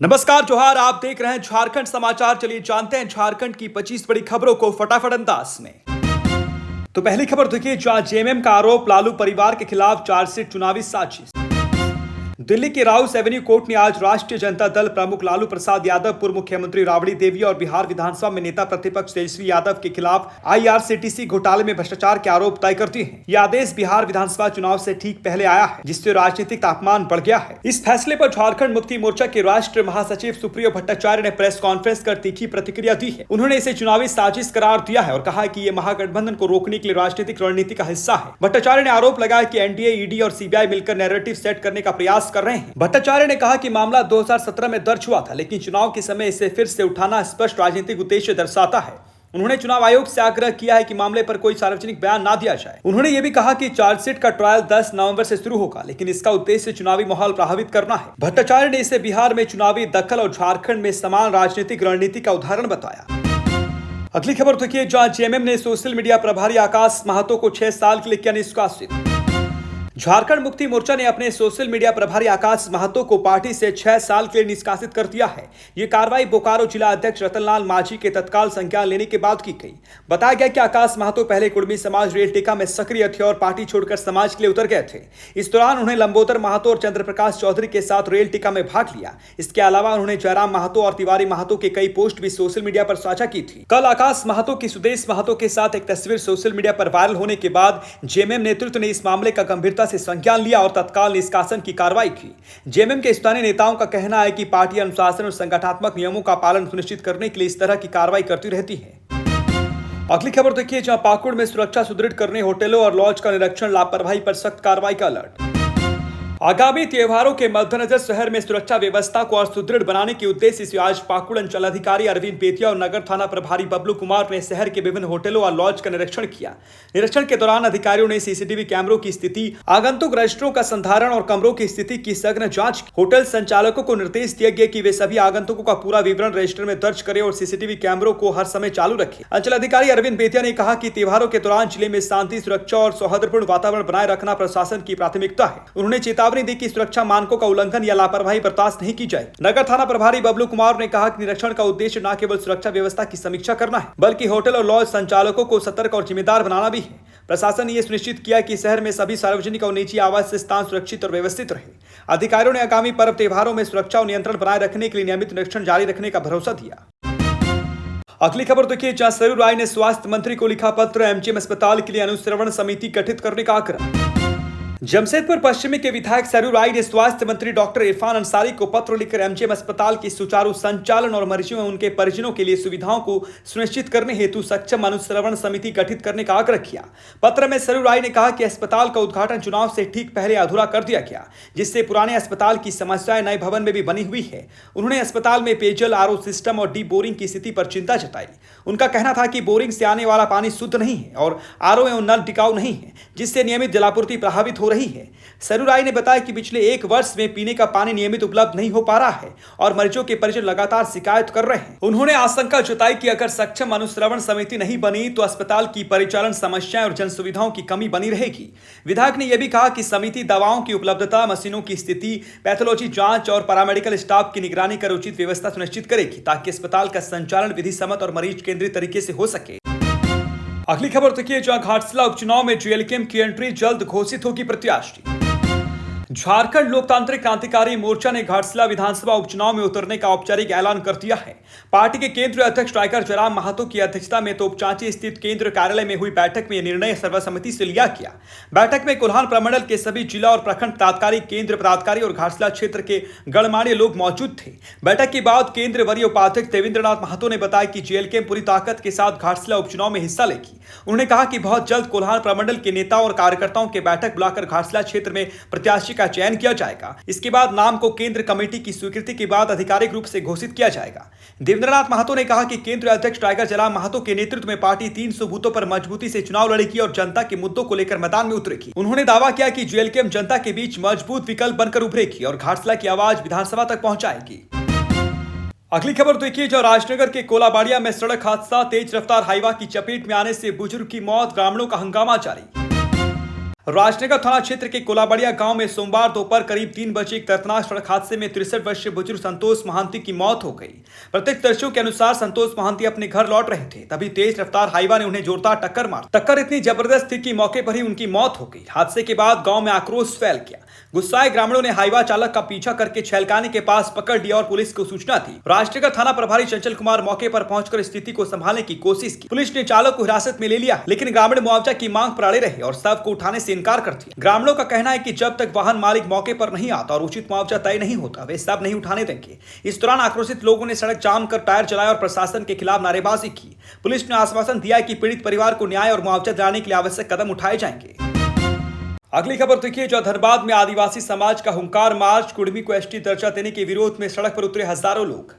नमस्कार जोहार, आप देख रहे हैं झारखंड समाचार। चलिए जानते हैं झारखंड की 25 बड़ी खबरों को फटाफट अंदाज में। तो पहली खबर देखिए, जहां जेएमएम का आरोप, लालू परिवार के खिलाफ चार्जशीट, चुनावी साजिश। दिल्ली के राउस एवेन्यू कोर्ट ने आज राष्ट्रीय जनता दल प्रमुख लालू प्रसाद यादव, पूर्व मुख्यमंत्री राबड़ी देवी और बिहार विधानसभा में नेता प्रतिपक्ष तेजस्वी यादव के खिलाफ आईआरसीटीसी घोटाले में भ्रष्टाचार के आरोप तय कर दिए हैं। यह आदेश बिहार विधानसभा चुनाव से ठीक पहले आया है, जिससे राजनीतिक तापमान बढ़ गया है। इस फैसले पर झारखंड मुक्ति मोर्चा के राष्ट्रीय महासचिव सुप्रियो भट्टाचार्य ने प्रेस कॉन्फ्रेंस कर तीखी प्रतिक्रिया दी है। उन्होंने इसे चुनावी साजिश करार दिया है और कहा कि ये महागठबंधन को रोकने के लिए राजनीतिक रणनीति का हिस्सा है। भट्टाचार्य ने आरोप लगाया कि एनडीए, ईडी और सीबीआई मिलकर नैरेटिव सेट करने का प्रयास कर रहे हैं। भट्टाचार्य ने कहा कि मामला 2017 में दर्ज हुआ था, लेकिन चुनाव के समय इसे फिर से उठाना स्पष्ट राजनीतिक उद्देश्य दर्शाता है। उन्होंने चुनाव आयोग से आग्रह किया है कि मामले पर कोई सार्वजनिक बयान ना दिया जाए। उन्होंने ये भी कहा कि चार्जशीट का ट्रायल 10 नवंबर से शुरू होगा, लेकिन इसका उद्देश्य चुनावी माहौल प्रभावित करना है। भट्टाचार्य ने इसे बिहार में चुनावी दखल और झारखंड में समान राजनीतिक रणनीति का उदाहरण बताया। अगली खबर देखिए, जहां जेएमएम ने सोशल मीडिया प्रभारी आकाश महतो को 6 साल के लिए किया निष्कासित। झारखंड मुक्ति मोर्चा ने अपने सोशल मीडिया प्रभारी आकाश महतो को पार्टी से 6 साल के लिए निष्कासित कर दिया है। ये कार्रवाई बोकारो जिला अध्यक्ष रतनलाल माझी के तत्काल संज्ञान लेने के बाद की गई। बताया गया कि आकाश महतो पहले कुर्मी समाज रेल टीका में सक्रिय थे और पार्टी छोड़कर समाज के लिए उतर गए थे। इस दौरान उन्हें लंबोदर महतो और चंद्रप्रकाश चौधरी के साथ रेल टीका में भाग लिया। इसके अलावा उन्होंने जयराम महतो और तिवारी महतो के कई पोस्ट भी सोशल मीडिया पर साझा की थी। कल आकाश महतो की सुदेश महतो के साथ एक तस्वीर सोशल मीडिया पर वायरल होने के बाद जेएमएम नेतृत्व ने इस मामले का गंभीरता से संज्ञान लिया और तत्काल निष्कासन की कार्रवाई की। जेएमएम के स्थानीय नेताओं का कहना है कि पार्टी अनुशासन और संगठनात्मक नियमों का पालन सुनिश्चित करने के लिए इस तरह की कार्रवाई करती रहती है। अगली खबर देखिए, जहां पाकुड़ में सुरक्षा सुदृढ़ करने होटलों और लॉज का निरीक्षण, लापरवाही पर सख्त कार्रवाई का अलर्ट। आगामी त्योहारों के मद्देनजर शहर में सुरक्षा व्यवस्था को और सुदृढ़ बनाने के उद्देश्य से आज पाकुड़ अंचल अधिकारी अरविंद बेतिया और नगर थाना प्रभारी बबलू कुमार ने शहर के विभिन्न होटलों और लॉज का निरीक्षण किया। निरीक्षण के दौरान अधिकारियों ने सीसीटीवी कैमरों की स्थिति, आगंतुक रजिस्टरों का संधारण और कमरों की स्थिति की सघन जांच की। होटल संचालकों को निर्देश दिया गया कि वे सभी आगंतुकों का पूरा विवरण रजिस्टर में दर्ज करें और सीसीटीवी कैमरों को हर समय चालू रखें। अंचल अधिकारी अरविंद बेतिया ने कहा कि त्योहारों के दौरान जिले में शांति, सुरक्षा और सौहार्दपूर्ण वातावरण बनाए रखना प्रशासन की प्राथमिकता है। उन्होंने चेतावनी दी कि सुरक्षा मानकों का उल्लंघन या लापरवाही बर्दाश्त नहीं की जाएगी। नगर थाना प्रभारी बबलू कुमार ने कहा कि निरीक्षण का उद्देश्य न केवल सुरक्षा व्यवस्था की समीक्षा करना है, बल्कि होटल और लॉज संचालकों को सतर्क और जिम्मेदार बनाना भी है। प्रशासन ने यह सुनिश्चित किया कि शहर में सभी सार्वजनिक और निजी आवास स्थान सुरक्षित और व्यवस्थित रहे। अधिकारियों ने आगामी पर्व त्योहारों में सुरक्षा और नियंत्रण बनाए रखने के लिए नियमित निरीक्षण जारी रखने का भरोसा दिया। अगली खबर देखिए, जहां सरयू राय ने स्वास्थ्य मंत्री को लिखा पत्र, एमजीएम अस्पताल के लिए अनुश्रवण समिति गठित करने का आग्रह। जमशेदपुर पश्चिमी के विधायक सरयू राय ने स्वास्थ्य मंत्री डॉक्टर इरफान अंसारी को पत्र लिखकर एमजीएम अस्पताल की सुचारू संचालन और मरीजों एवं उनके परिजनों के लिए सुविधाओं को सुनिश्चित करने हेतु सक्षम अनुश्रवण समिति गठित करने का आग्रह किया। पत्र में सरयू राय ने कहा कि अस्पताल का उद्घाटन चुनाव से ठीक पहले अधूरा कर दिया गया, जिससे पुराने अस्पताल की समस्याएं नए भवन में भी बनी हुई है। उन्होंने अस्पताल में पेयजल, आरओ सिस्टम और डीप बोरिंग की स्थिति पर चिंता जताई। उनका कहना था कि बोरिंग से आने वाला पानी शुद्ध नहीं है और आरओ एवं नल टिकाऊ नहीं है, जिससे नियमित जलापूर्ति प्रभावित हो रही है। सरयू राय ने बताया कि पिछले 1 वर्ष में पीने का पानी नियमित उपलब्ध नहीं हो पा रहा है और मरीजों के परिजन लगातार शिकायत कर रहे हैं। उन्होंने आशंका जताई कि अगर सक्षम अनुश्रवण समिति नहीं बनी तो अस्पताल की परिचालन समस्याएं और जन सुविधाओं की कमी बनी रहेगी। विधायक ने यह भी कहा कि समिति दवाओं की उपलब्धता, मशीनों की स्थिति, पैथोलॉजी जांच और पैरामेडिकल स्टाफ की निगरानी कर उचित व्यवस्था सुनिश्चित करेगी, ताकि अस्पताल का संचालन विधि सम्मत और मरीज केंद्रित तरीके से हो सके। अगली खबर देखिए, जहां घाटशिला उपचुनाव में जेएलकेएम की एंट्री, जल्द घोषित होगी प्रत्याशी। झारखंड लोकतांत्रिक क्रांतिकारी मोर्चा ने घाटशिला विधानसभा उपचुनाव में उतरने का औपचारिक ऐलान कर दिया है। पार्टी के केंद्रीय अध्यक्ष टाइगर जयराम महतो की अध्यक्षता में तोपचांची स्थित केंद्र कार्यालय में हुई बैठक में यह निर्णय सर्वसम्मति से लिया गया। बैठक में कोल्हान प्रमंडल के सभी जिला और प्रखंड पदाधिकारी, केंद्र पदाधिकारी और घाटशिला क्षेत्र के गणमान्य लोग मौजूद थे। बैठक के बाद केंद्रीय वरीय उपाध्यक्ष देवेंद्रनाथ महतो ने बताया कि जेएलकेएम पूरी ताकत के साथ घाटशिला उपचुनाव में हिस्सा लेगी। उन्होंने कहा कि बहुत जल्द कोल्हान प्रमंडल के नेताओं और कार्यकर्ताओं की बैठक बुलाकर घाटशिला क्षेत्र में प्रत्याशी का चयन किया जाएगा। इसके बाद नाम को केंद्र कमेटी की स्वीकृति के बाद आधिकारिक रूप से घोषित किया जाएगा। देवेंद्रनाथ महतो ने कहा कि केंद्रीय अध्यक्ष टाइगर जयराम महतो के नेतृत्व में पार्टी 300 बूथों पर मजबूती से चुनाव लड़ेगी और जनता के मुद्दों को लेकर मैदान में उतरेगी। उन्होंने दावा किया कि जेएलकेएम जनता के बीच मजबूत विकल्प बनकर उभरेगी और घाटशिला की आवाज विधानसभा तक पहुंचाएगी। अगली खबर देखिए, जो राजनगर के कोलाबाड़िया में सड़क हादसा, तेज रफ्तार हाईवा की चपेट में आने से बुजुर्ग की मौत, ग्रामीणों का हंगामा जारी। राजनगर थाना क्षेत्र के कोलाबड़िया गांव में सोमवार दोपहर करीब 3 बजे एक दर्दनाक सड़क हादसे में 63 वर्षीय बुजुर्ग संतोष महांती की मौत हो गई। प्रत्यक्षदर्शियों के अनुसार संतोष महांती अपने घर लौट रहे थे, तभी तेज रफ्तार हाईवा ने उन्हें जोरदार टक्कर मारी। टक्कर इतनी जबरदस्त थी कि मौके पर ही उनकी मौत हो गई। हादसे के बाद गाँव में आक्रोश फैल गया। गुस्साए ग्रामीणों ने हाईवा चालक का पीछा करके छेलकानी के पास पकड़ लिया और पुलिस को सूचना दी। राजनगर थाना प्रभारी चंचल कुमार मौके पर पहुंचकर स्थिति को संभालने की कोशिश की। पुलिस ने चालक को हिरासत में ले लिया, लेकिन ग्रामीण मुआवजा की मांग पर अड़े रहे और शव को उठाने से इनकार कर दिया। ग्रामीणों का कहना है कि जब तक वाहन मालिक मौके पर नहीं आता और उचित मुआवजा तय नहीं होता, वे शव नहीं उठाने देंगे। इस दौरान आक्रोशित लोगों ने सड़क जाम कर टायर जलाया और प्रशासन के खिलाफ नारेबाजी की। पुलिस ने आश्वासन दिया कि पीड़ित परिवार को न्याय और मुआवजा दिलाने के लिए आवश्यक कदम उठाए जाएंगे। अगली खबर देखिए, जो धनबाद में आदिवासी समाज का हुंकार मार्च। कुर्मी को एसटी दर्जा देने के विरोध में सड़क पर उतरे हजारों लोग।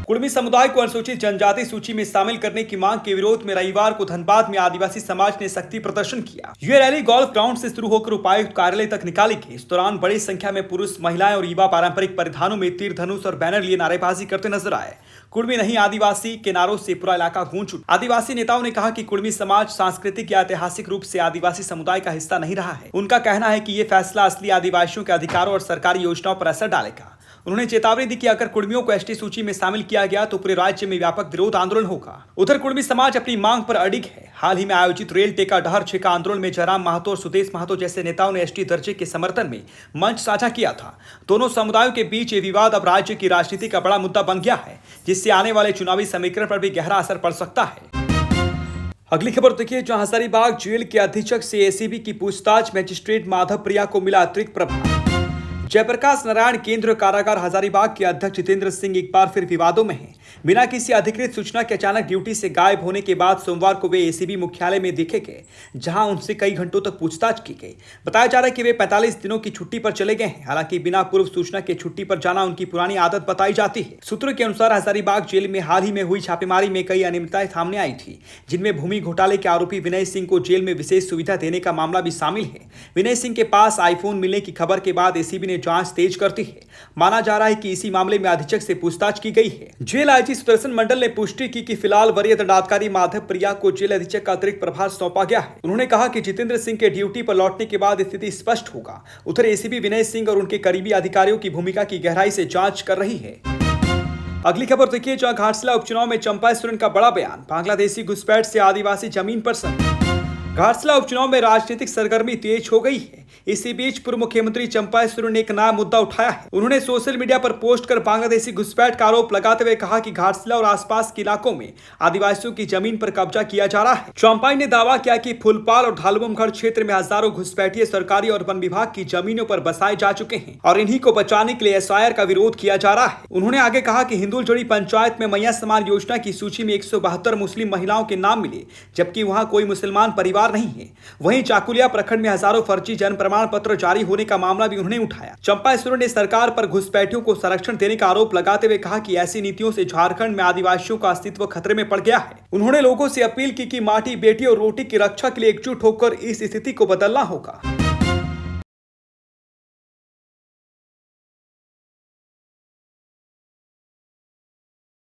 कुर्मी समुदाय को अनुसूचित जनजाति सूची में शामिल करने की मांग के विरोध में रविवार को धनबाद में आदिवासी समाज ने शक्ति प्रदर्शन किया। यह रैली गोल्फ ग्राउंड से शुरू होकर उपायुक्त कार्यालय तक निकाली गई। इस दौरान बड़ी संख्या में पुरुष, महिलाएं और युवा पारंपरिक परिधानों में तीर धनुष और बैनर लिए नारेबाजी करते नजर आए। कुर्मी नहीं आदिवासी के नारों से पूरा इलाका गूंज उठा। आदिवासी नेताओं ने कहा कि कुर्मी समाज सांस्कृतिक या ऐतिहासिक रूप से आदिवासी समुदाय का हिस्सा नहीं रहा है। उनका कहना है कि ये फैसला असली आदिवासियों के अधिकारों और सरकारी योजनाओं पर असर डालेगा। उन्होंने चेतावनी दी कि अगर कुर्मियों को एसटी सूची में शामिल किया गया तो पूरे राज्य में व्यापक विरोध आंदोलन होगा। उधर कुर्मी समाज अपनी मांग पर अडिग है। हाल ही में आयोजित रेल टेका डहर छेका आंदोलन में जयराम महतो और सुदेश महतो जैसे नेताओं ने एसटी दर्जे के समर्थन में मंच साझा किया था। दोनों समुदायों के बीच ये विवाद अब राज्य की राजनीति का बड़ा मुद्दा बन गया है, जिससे आने वाले चुनावी समीकरण पर भी गहरा असर पड़ सकता है। अगली खबर देखिए, जहां हजारीबाग जेल के अधीक्षक से एसीबी की पूछताछ। मजिस्ट्रेट माधव प्रिया को मिला अतिरिक्त प्रभार। जयप्रकाश नारायण केंद्र कारागार हजारीबाग के अध्यक्ष जितेंद्र सिंह एक बार फिर विवादों में हैं। बिना किसी अधिकृत सूचना के अचानक ड्यूटी से गायब होने के बाद सोमवार को वे एसीबी मुख्यालय में देखे गए, जहां उनसे कई घंटों तक पूछताछ की गई। बताया जा रहा है कि वे 45 दिनों की छुट्टी पर चले गए हैं। हालांकि बिना पूर्व सूचना के छुट्टी पर जाना उनकी पुरानी आदत बताई जाती है। सूत्रों के अनुसार हजारीबाग जेल में हाल ही में हुई छापेमारी में कई अनियमितताएं सामने आई थी, जिनमें भूमि घोटाले के आरोपी विनय सिंह को जेल में विशेष सुविधा देने का मामला भी शामिल है। विनय सिंह के पास आईफोन मिलने की खबर के बाद एसीबी ने जांच तेज करती है। माना जा रहा है कि इसी मामले में अधीक्षक से पूछताछ की गई है। जेल आईजी सुदर्शन मंडल ने पुष्टि की कि फिलहाल वरीय दंडाधिकारी माधव प्रिया को जेल अधीक्षक का अतिरिक्त प्रभार सौंपा गया है। उन्होंने कहा कि जितेंद्र सिंह के ड्यूटी पर लौटने के बाद स्थिति स्पष्ट होगा। उधर एसीबी विनय सिंह और उनके करीबी अधिकारियों की भूमिका की गहराई से जांच कर रही है। अगली खबर देखिए, जहां घाटशिला उपचुनाव में चंपा सोरेन का बड़ा बयान। बांग्लादेशी घुसपैठ से आदिवासी जमीन पर घाटशिला उपचुनाव में राजनीतिक सरगर्मी तेज हो गई है। इसी बीच पूर्व मुख्यमंत्री चंपा सोरेन ने एक नया मुद्दा उठाया है। उन्होंने सोशल मीडिया पर पोस्ट कर बांग्लादेशी घुसपैठ का आरोप लगाते हुए कहा कि घाटशिला और आसपास के इलाकों में आदिवासियों की जमीन पर कब्जा किया जा रहा है। चंपाई ने दावा किया कि फुलपाल और ढालुमगढ़ क्षेत्र में हजारों घुसपैठिए सरकारी और वन विभाग की जमीनों पर बसाए जा चुके हैं और इन्हीं को बचाने के लिए एसआईआर का विरोध किया जा रहा है। उन्होंने आगे कहा कि हिंदुलजोड़ी पंचायत में मैया समान योजना की सूची में 172 मुस्लिम महिलाओं के नाम मिले, जबकि वहां कोई मुसलमान परिवार नहीं है। वहीं चाकुलिया प्रखंड में हजारों फर्जी जन्म प्रमाण पत्र जारी होने का मामला भी उन्होंने उठाया। चंपा सोरेन ने सरकार पर घुसपैठियों को संरक्षण देने का आरोप लगाते हुए कहा कि ऐसी नीतियों से झारखंड में आदिवासियों का अस्तित्व खतरे में पड़ गया है। उन्होंने लोगों से अपील की कि माटी, बेटी और रोटी की रक्षा के लिए एकजुट होकर इस स्थिति को बदलना होगा।